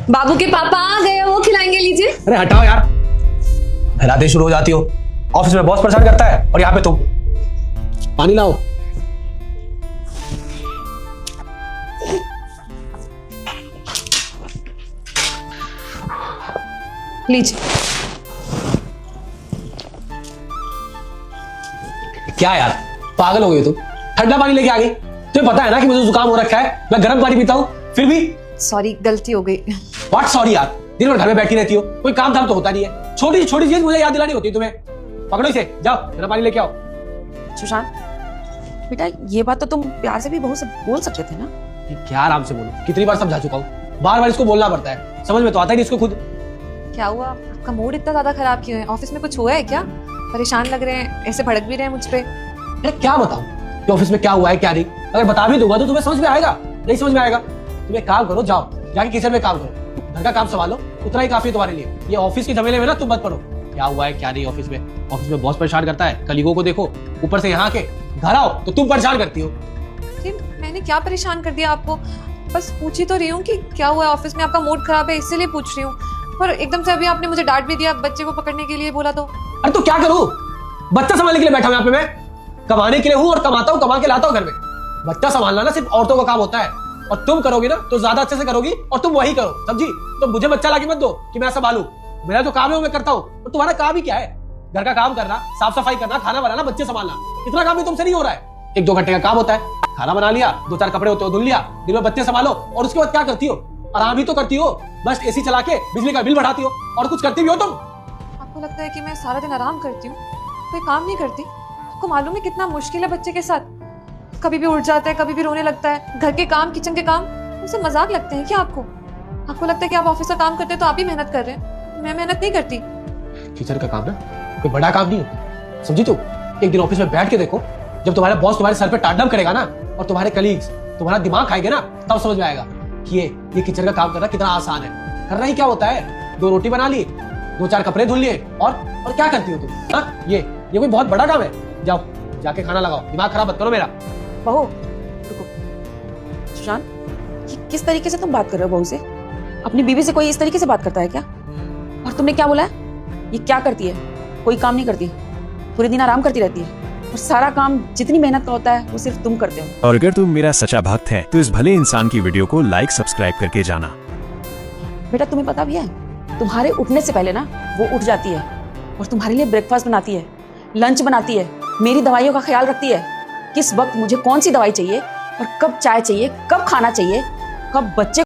बाबू के पापा आ गए, वो खिलाएंगे, लीजिए। अरे हटाओ यार, हिलाते शुरू हो जाती हो। ऑफिस में बॉस परेशान करता है और यहाँ पे तुम। पानी लाओ। लीजिए। क्या यार, पागल हो गई तुम? ठंडा पानी लेके आ गई। तुम्हें पता है ना कि मुझे जुकाम हो रखा है, मैं गर्म पानी पीता हूँ, फिर भी। सॉरी, गलती हो गई। व्हाट सॉरी यार, दिन भर घर में बैठी रहती हो, कोई काम धाम तो होता नहीं है। छोटी छोटी चीज मुझे याद दिलानी होती है तुम्हें। पकड़ो इसे, जाओ गर्म पानी लेके आओ। सुशांत बेटा, ये बात तो तुम प्यार से भी बहू से बोल सकते थे ना। क्या आराम से बोलो, कितनी बार समझा चुका हूँ, बार बार इसको बोलना पड़ता है, समझ में तो आता ही नहीं इसको खुद। क्या हुआ, आपका मूड इतना ज्यादा खराब क्यों है? ऑफिस में कुछ हुआ है क्या? परेशान लग रहे हैं, ऐसे भड़क भी रहे हैं मुझ पे। अरे क्या बताऊं कि ऑफिस में क्या हुआ है क्या नहीं। अगर बता भी दूंगा तो तुम्हें समझ में आएगा? नहीं समझ में आएगा। तुम एक काम करो, जाओ जाके किचन में काम करो, घर का काम संभालो, उतना ही काफी है तुम्हारे लिए। ये ऑफिस के झमेले में ना तुम मत पड़ो। क्या हुआ है क्या नहीं ऑफिस में। ऑफिस में बॉस परेशान करता है, कलीगों को देखो, ऊपर से यहाँ के घर आओ तो तुम परेशान करती हो। मैंने क्या परेशान कर दिया आपको? बस पूछ ही तो रही हूँ कि क्या हुआ ऑफिस में, आपका मूड खराब है इसीलिए पूछ रही हूँ। पर एकदम से अभी आपने मुझे डांट भी दिया, बच्चे को पकड़ने के लिए बोला तो। अरे तो क्या करूं, बच्चा संभालने के लिए बैठा हूं यहाँ पे मैं। कमाने के लिए हूं और कमाता हूं, कमा के लाता हूं घर में। बच्चा संभालना ना सिर्फ औरतों का काम होता है, और तुम करोगी ना तो ज्यादा अच्छे से करोगी, और तुम वही करो, समझी? तो मुझे बच्चा लाके मत दो कि मैं संभालू। मेरा जो काम है वो मैं करता हूँ, और तुम्हारा काम ही क्या है? घर का काम करना, साफ सफाई करना, खाना बनाना, बच्चे संभालना। इतना काम भी तुमसे नहीं हो रहा है। 1-2 घंटे का काम होता है, खाना बना लिया, 2-4 कपड़े होते हो धुल लिया, दिन में बच्चे संभालो, और उसके बाद क्या करती हो? आराम ही तो करती हो, बस एसी चला के बिजली का बिल बढ़ाती हो, और कुछ करती भी हो तुम? आपको लगता है कि मैं सारा दिन आराम करती हूँ, कोई काम नहीं करती? आपको मालूम है कितना मुश्किल है बच्चे के साथ? कभी भी उठ जाता है, कभी भी रोने लगता है। घर के काम, किचन के काम उसे मजाक लगते हैं क्या आपको? आपको लगता है कि आप ऑफिस का काम करते हैं तो आप ही मेहनत कर रहे हैं, मैं मेहनत नहीं करती। किचन का काम ना कोई बड़ा काम नहीं होता, समझी तुम? एक दिन ऑफिस में बैठ के देखो, जब तुम्हारा बॉस तुम्हारे सर पे टाटम करेगा ना, और तुम्हारे कलीग्स तुम्हारा दिमाग खाएंगे ना, तब समझ में आएगा कि ये किचन का काम करना कितना आसान है। करना ही क्या होता है, 2 रोटी बना ली, 2-4 कपड़े धुल लिए, और क्या करती हो तुम? हाँ, ये कोई बहुत बड़ा काम है? जाओ जाके खाना लगाओ, दिमाग खराब मत करो मेरा। बहू रुको। सुशांत, ये किस तरीके से तुम बात कर रहे हो बहू से? अपनी बीवी से कोई इस तरीके से बात करता है क्या? और तुमने क्या बोला है? ये क्या करती है? कोई काम नहीं करती, पूरे दिन आराम करती रहती है, और सारा काम जितनी मेहनत का होता है वो सिर्फ तुम करते हो। और अगर तुम मेरा सच्चा भक्त है तो इस भले इंसान की वीडियो को लाइक सब्सक्राइब करके जाना। बेटा तुम्हें पता भी है, तुम्हारे उठने से पहले ना वो उठ जाती है और तुम्हारे लिए ब्रेकफास्ट बनाती है, लंच बनाती है, मेरी दवाइयों का ख्याल रखती है, किस वक्त मुझे कौन सी दवाई चाहिए, और कब चाय चाहिए, कब खाना चाहिए, कब बच्चे